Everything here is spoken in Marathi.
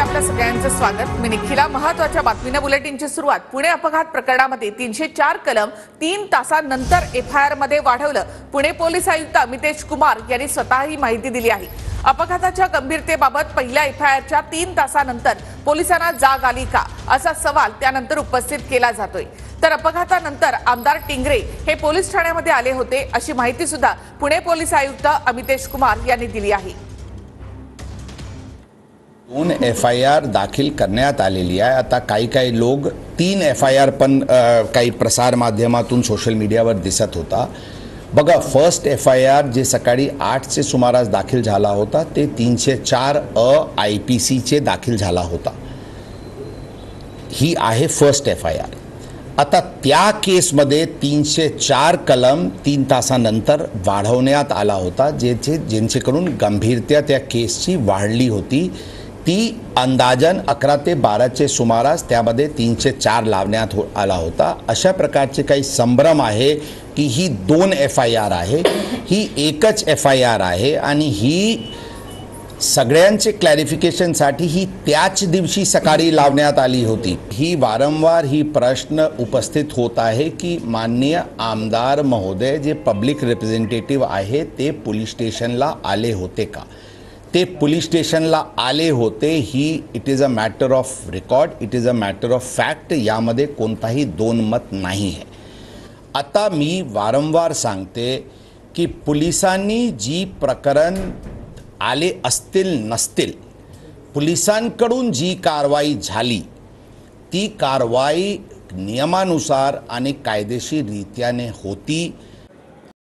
मध्ये आपल्या सगळ्यांचं स्वागत। मी निखिला। महत्त्वाच्या बातमीने बुलेटिनची सुरुवात। पुणे अपघात प्रकरणामध्ये 304 कलम 3 तासांनंतर एफआयआर मध्ये वाढवलं। पुणे पोलीस आयुक्त अमितेश कुमार यांनी स्वतः ही माहिती दिली आहे। अपघाताच्या गंभीरतेबाबत पहिल्या एफआयआरच्या 3 तासांनंतर पोलिसांना जाग आली का असा सवाल त्यानंतर उपस्थित केला जातोय। तर अपघातानंतर आमदार टिंगरे हे पोलीस ठाण्यामध्ये आले होते अशी माहिती सुद्धा पुणे पोलीस आयुक्त अमितेश कुमार यांनी दिली आहे। 2 एफआयआर दाखल करण्यात आलेली आहे। आता काही लोक 3 एफआयआर पण काही प्रसार माध्यमातून सोशल मीडियावर दिसत होता। बघा, फर्स्ट एफआयआर जे सकाळी 8चे सुमारास दाखल झाला होता ते 304 IPC चे दाखल झाला होता। ही आहे फर्स्ट एफआयआर। आता त्या केसमध्ये 304 कलम 3 तासानंतर वाढवण्यात आला होता, जेणेकरून गंभीरता त्या केसची वाढली होती। ती अंदाजन 11 ते 12चे सुमारास त्यामध्ये 304 लावण्यात आला होता। अशा प्रकारचे काही संभ्रम आहे की ही 2 एफआयआर आहे, ही एकच एफआयआर आहे आणि ही सगळ्यांचे क्लॅरिफिकेशनसाठी ही त्याच दिवशी सकाळी लावण्यात आली होती। ही वारंवार ही प्रश्न उपस्थित होत आहे की माननीय आमदार महोदय जे पब्लिक रिप्रेझेंटेटिव्ह आहे ते पोलीस स्टेशनला आले होते का? ते पोलीस स्टेशनला आले होते, ही it is a matter of record, it is a matter of fact. यामध्ये कोणताही दोन मत नाही आहे। आता मी वारंवार सांगते की पोलिसांनी जी प्रकरण आले असतील नसतील, पोलिसांकडून जी कारवाई झाली ती कारवाई नियमानुसार आणि कायदेशीर रीत्याने होती।